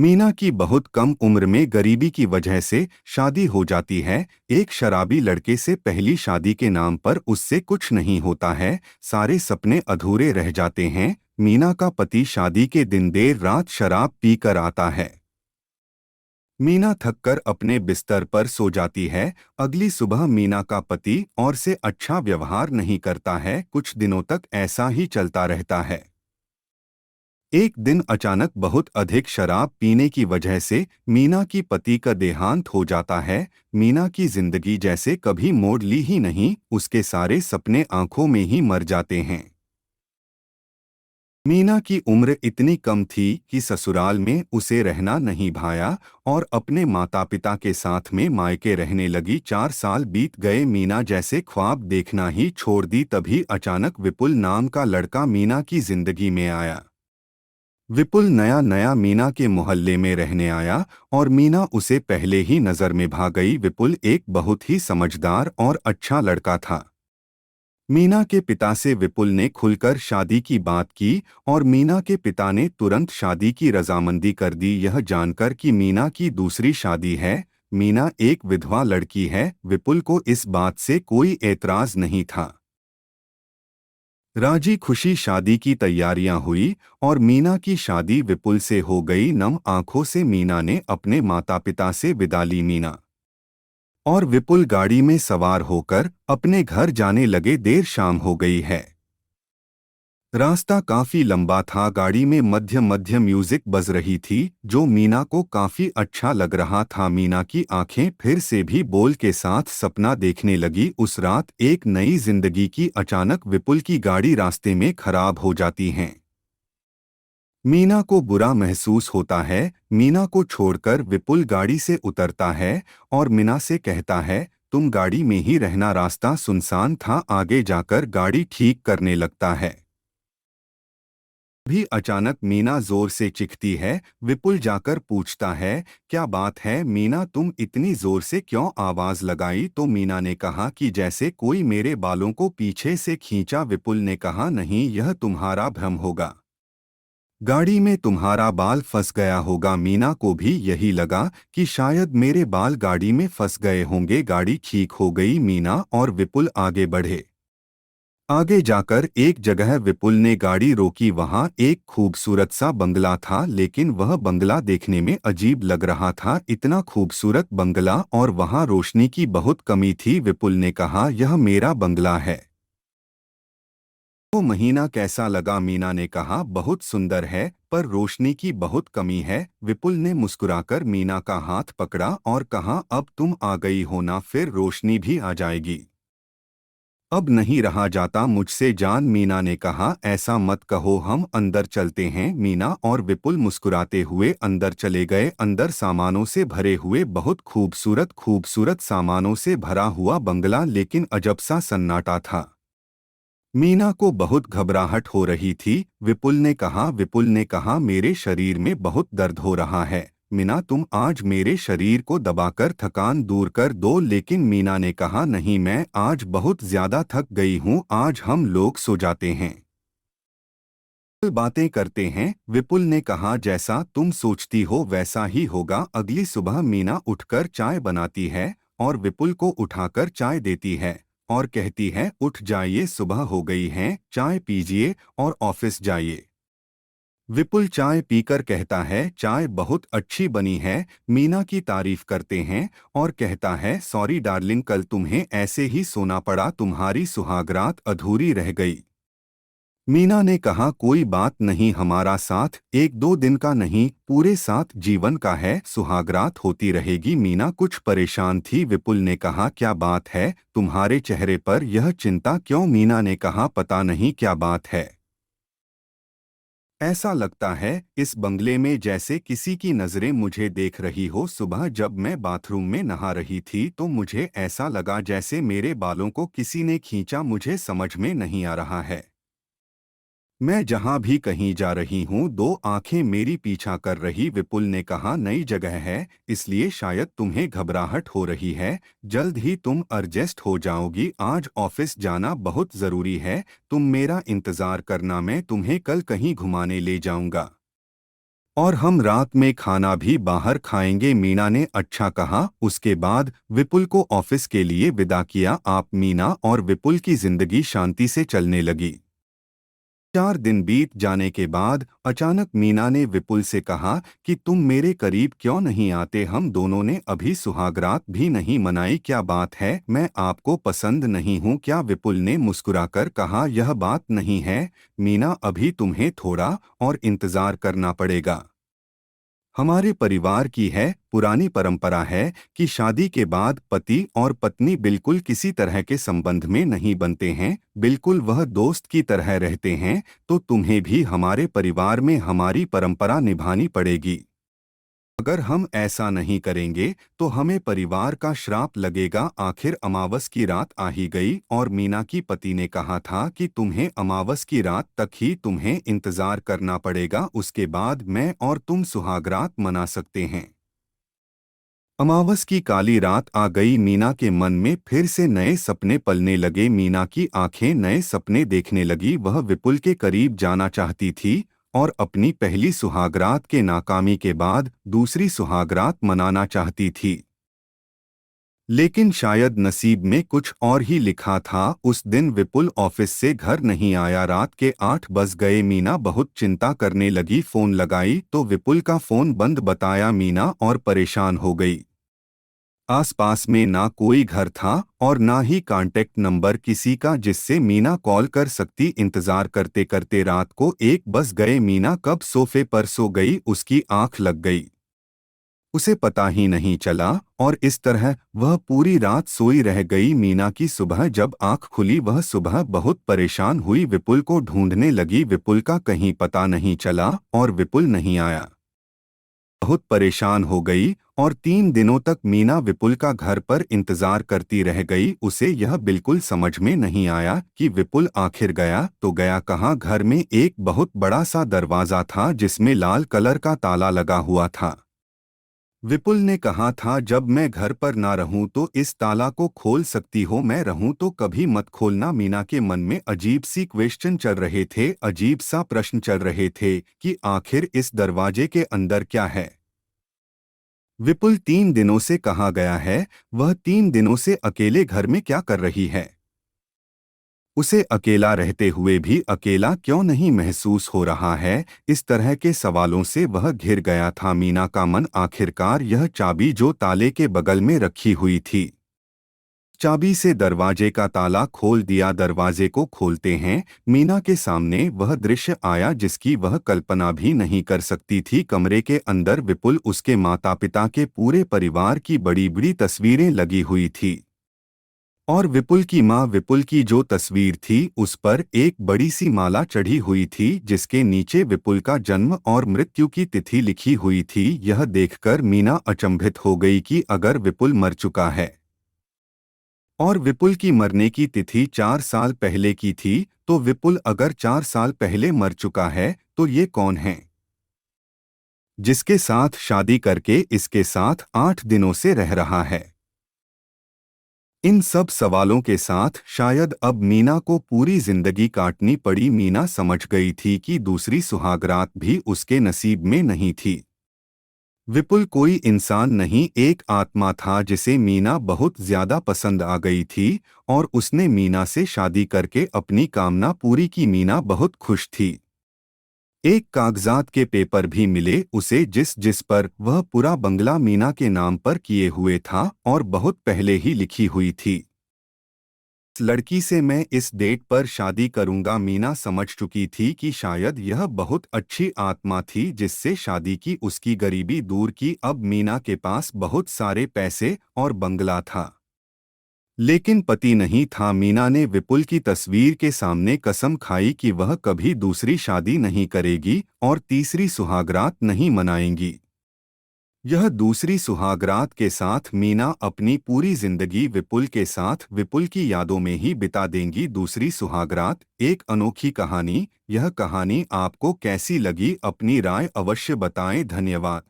मीना की बहुत कम उम्र में गरीबी की वजह से शादी हो जाती है। एक शराबी लड़के से पहली शादी के नाम पर उससे कुछ नहीं होता है। सारे सपने अधूरे रह जाते हैं। मीना का पति शादी के दिन देर रात शराब पीकर आता है। मीना थककर अपने बिस्तर पर सो जाती है। अगली सुबह मीना का पति और से अच्छा व्यवहार नहीं करता है। कुछ दिनों तक ऐसा ही चलता रहता है। एक दिन अचानक बहुत अधिक शराब पीने की वजह से मीना की पति का देहांत हो जाता है। मीना की जिंदगी जैसे कभी मोड़ ली ही नहीं, उसके सारे सपने आंखों में ही मर जाते हैं। मीना की उम्र इतनी कम थी कि ससुराल में उसे रहना नहीं भाया और अपने माता पिता के साथ में मायके रहने लगी। 4 साल बीत गए, मीना जैसे ख्वाब देखना ही छोड़ दी। तभी अचानक विपुल नाम का लड़का मीना की जिंदगी में आया। विपुल नया नया मीना के मोहल्ले में रहने आया और मीना उसे पहले ही नज़र में भा गई। विपुल एक बहुत ही समझदार और अच्छा लड़का था। मीना के पिता से विपुल ने खुलकर शादी की बात की और मीना के पिता ने तुरंत शादी की रजामंदी कर दी। यह जानकर कि मीना की दूसरी शादी है, मीना एक विधवा लड़की है, विपुल को इस बात से कोई एतराज नहीं था। राजी खुशी शादी की तैयारियां हुई और मीना की शादी विपुल से हो गई। नम आंखों से मीना ने अपने माता पिता से विदा ली। मीना और विपुल गाड़ी में सवार होकर अपने घर जाने लगे। देर शाम हो गई है। रास्ता काफी लंबा था। गाड़ी में मध्य मध्य म्यूजिक बज रही थी जो मीना को काफी अच्छा लग रहा था। मीना की आंखें फिर से भी बोल के साथ सपना देखने लगी। उस रात एक नई जिंदगी की अचानक विपुल की गाड़ी रास्ते में खराब हो जाती है। मीना को बुरा महसूस होता है। मीना को छोड़कर विपुल गाड़ी से उतरता है और मीना से कहता है, तुम गाड़ी में ही रहना, रास्ता सुनसान था। आगे जाकर गाड़ी ठीक करने लगता है। भी अचानक मीना जोर से चीखती है। विपुल जाकर पूछता है, क्या बात है मीना, तुम इतनी जोर से क्यों आवाज लगाई? तो मीना ने कहा कि जैसे कोई मेरे बालों को पीछे से खींचा। विपुल ने कहा, नहीं, यह तुम्हारा भ्रम होगा, गाड़ी में तुम्हारा बाल फंस गया होगा। मीना को भी यही लगा कि शायद मेरे बाल गाड़ी में फंस गए होंगे। गाड़ी ठीक हो गई। मीना और विपुल आगे बढ़े। आगे जाकर एक जगह विपुल ने गाड़ी रोकी। वहां एक खूबसूरत सा बंगला था, लेकिन वह बंगला देखने में अजीब लग रहा था। इतना खूबसूरत बंगला और वहां रोशनी की बहुत कमी थी। विपुल ने कहा, यह मेरा बंगला है। वो महीना कैसा लगा? मीना ने कहा, बहुत सुंदर है, पर रोशनी की बहुत कमी है। विपुल ने मुस्कुराकर मीना का हाथ पकड़ा और कहा, अब तुम आ गई हो ना, फिर रोशनी भी आ जाएगी। अब नहीं रहा जाता मुझसे जान। मीना ने कहा, ऐसा मत कहो, हम अंदर चलते हैं। मीना और विपुल मुस्कुराते हुए अंदर चले गए। अंदर सामानों से भरे हुए बहुत खूबसूरत खूबसूरत सामानों से भरा हुआ बंगला, लेकिन अजब सा सन्नाटा था। मीना को बहुत घबराहट हो रही थी। विपुल ने कहा, मेरे शरीर में बहुत दर्द हो रहा है। मीना, तुम आज मेरे शरीर को दबाकर थकान दूर कर दो। लेकिन मीना ने कहा, नहीं, मैं आज बहुत ज्यादा थक गई हूँ, आज हम लोग सो जाते हैं, बातें करते हैं। विपुल ने कहा, जैसा तुम सोचती हो वैसा ही होगा। अगली सुबह मीना उठकर चाय बनाती है और विपुल को उठाकर चाय देती है और कहती है, उठ जाइए, सुबह हो गई है, चाय पीजिए और ऑफिस जाइए। विपुल चाय पीकर कहता है, चाय बहुत अच्छी बनी है। मीना की तारीफ करते हैं और कहता है, सॉरी डार्लिंग, कल तुम्हें ऐसे ही सोना पड़ा, तुम्हारी सुहागरात अधूरी रह गई। मीना ने कहा, कोई बात नहीं, हमारा साथ 1-2 दिन का नहीं, पूरे साथ जीवन का है, सुहागरात होती रहेगी। मीना कुछ परेशान थी। विपुल ने कहा, क्या बात है, तुम्हारे चेहरे पर यह चिंता क्यों? मीना ने कहा, पता नहीं क्या बात है, ऐसा लगता है इस बंगले में जैसे किसी की नजरें मुझे देख रही हो। सुबह जब मैं बाथरूम में नहा रही थी तो मुझे ऐसा लगा जैसे मेरे बालों को किसी ने खींचा। मुझे समझ में नहीं आ रहा है, मैं जहां भी कहीं जा रही हूं, दो आंखें मेरी पीछा कर रही। विपुल ने कहा, नई जगह है इसलिए शायद तुम्हें घबराहट हो रही है, जल्द ही तुम एडजस्ट हो जाओगी। आज ऑफिस जाना बहुत जरूरी है, तुम मेरा इंतजार करना, मैं तुम्हें कल कहीं घुमाने ले जाऊंगा। और हम रात में खाना भी बाहर खाएंगे। मीना ने अच्छा कहा। उसके बाद विपुल को ऑफिस के लिए विदा किया। आप मीना और विपुल की जिंदगी शांति से चलने लगी। 4 दिन बीत जाने के बाद अचानक मीना ने विपुल से कहा कि तुम मेरे करीब क्यों नहीं आते, हम दोनों ने अभी सुहागरात भी नहीं मनाई, क्या बात है, मैं आपको पसंद नहीं हूँ क्या? विपुल ने मुस्कुराकर कहा, यह बात नहीं है मीना, अभी तुम्हें थोड़ा और इंतजार करना पड़ेगा। हमारे परिवार की है पुरानी परंपरा है कि शादी के बाद पति और पत्नी बिल्कुल किसी तरह के संबंध में नहीं बनते हैं, बिल्कुल वह दोस्त की तरह रहते हैं। तो तुम्हें भी हमारे परिवार में हमारी परंपरा निभानी पड़ेगी। अगर हम ऐसा नहीं करेंगे तो हमें परिवार का श्राप लगेगा। आखिर अमावस की रात आ ही गई और मीना की पति ने कहा था कि तुम्हें अमावस की रात तक ही तुम्हें इंतजार करना पड़ेगा, उसके बाद मैं और तुम सुहागरात मना सकते हैं। अमावस की काली रात आ गई। मीना के मन में फिर से नए सपने पलने लगे। मीना की आंखें नए सपने देखने लगी। वह विपुल के करीब जाना चाहती थी और अपनी पहली सुहागरात के नाकामी के बाद दूसरी सुहागरात मनाना चाहती थी। लेकिन शायद नसीब में कुछ और ही लिखा था। उस दिन विपुल ऑफिस से घर नहीं आया। रात के 8 बज गए। मीना बहुत चिंता करने लगी। फोन लगाई तो विपुल का फोन बंद बताया। मीना और परेशान हो गई। आसपास में ना कोई घर था और ना ही कांटेक्ट नंबर किसी का जिससे मीना कॉल कर सकती। इंतजार करते करते रात को 1 बज गए। मीना कब सोफे पर सो गई, उसकी आंख लग गई, उसे पता ही नहीं चला और इस तरह वह पूरी रात सोई रह गई। मीना की सुबह जब आंख खुली, वह सुबह बहुत परेशान हुई, विपुल को ढूंढने लगी। विपुल का कहीं पता नहीं चला और विपुल नहीं आया। बहुत परेशान हो गई और 3 दिनों तक मीना विपुल का घर पर इंतजार करती रह गई। उसे यह बिल्कुल समझ में नहीं आया कि विपुल आखिर गया तो गया कहाँ। घर में एक बहुत बड़ा सा दरवाजा था जिसमें लाल कलर का ताला लगा हुआ था। विपुल ने कहा था, जब मैं घर पर ना रहूं तो इस ताला को खोल सकती हो, मैं रहूं तो कभी मत खोलना। मीना के मन में अजीब सी क्वेश्चन चल रहे थे, अजीब सा प्रश्न चल रहे थे कि आखिर इस दरवाजे के अंदर क्या है। विपुल 3 दिनों से कहाँ गया है? वह 3 दिनों से अकेले घर में क्या कर रही है? उसे अकेला रहते हुए भी अकेला क्यों नहीं महसूस हो रहा है? इस तरह के सवालों से वह घिर गया था। मीना का मन आखिरकार यह चाबी जो ताले के बगल में रखी हुई थी, चाबी से दरवाजे का ताला खोल दिया। दरवाजे को खोलते हैं मीना के सामने वह दृश्य आया जिसकी वह कल्पना भी नहीं कर सकती थी। कमरे के अंदर विपुल, उसके माता पिता के पूरे परिवार की बड़ी बड़ी तस्वीरें लगी हुई थी और विपुल की माँ, विपुल की जो तस्वीर थी उस पर एक बड़ी सी माला चढ़ी हुई थी जिसके नीचे विपुल का जन्म और मृत्यु की तिथि लिखी हुई थी। यह देखकर मीना अचंभित हो गई कि अगर विपुल मर चुका है और विपुल की मरने की तिथि 4 साल पहले की थी, तो विपुल अगर 4 साल पहले मर चुका है तो ये कौन है जिसके साथ शादी करके इसके साथ 8 दिनों से रह रहा है? इन सब सवालों के साथ शायद अब मीना को पूरी जिंदगी काटनी पड़ी। मीना समझ गई थी कि दूसरी सुहागरात भी उसके नसीब में नहीं थी। विपुल कोई इंसान नहीं, एक आत्मा था जिसे मीना बहुत ज्यादा पसंद आ गई थी और उसने मीना से शादी करके अपनी कामना पूरी की। मीना बहुत खुश थी। एक कागजात के पेपर भी मिले उसे जिस पर वह पूरा बंगला मीना के नाम पर किए हुए था और बहुत पहले ही लिखी हुई थी, इस लड़की से मैं इस डेट पर शादी करूंगा। मीना समझ चुकी थी कि शायद यह बहुत अच्छी आत्मा थी जिससे शादी की, उसकी गरीबी दूर की। अब मीना के पास बहुत सारे पैसे और बंगला था लेकिन पति नहीं था। मीना ने विपुल की तस्वीर के सामने कसम खाई कि वह कभी दूसरी शादी नहीं करेगी और तीसरी सुहागरात नहीं मनाएंगी। यह दूसरी सुहागरात के साथ मीना अपनी पूरी जिंदगी विपुल के साथ, विपुल की यादों में ही बिता देंगी। दूसरी सुहागरात एक अनोखी कहानी। यह कहानी आपको कैसी लगी? अपनी राय अवश्य बताएं। धन्यवाद।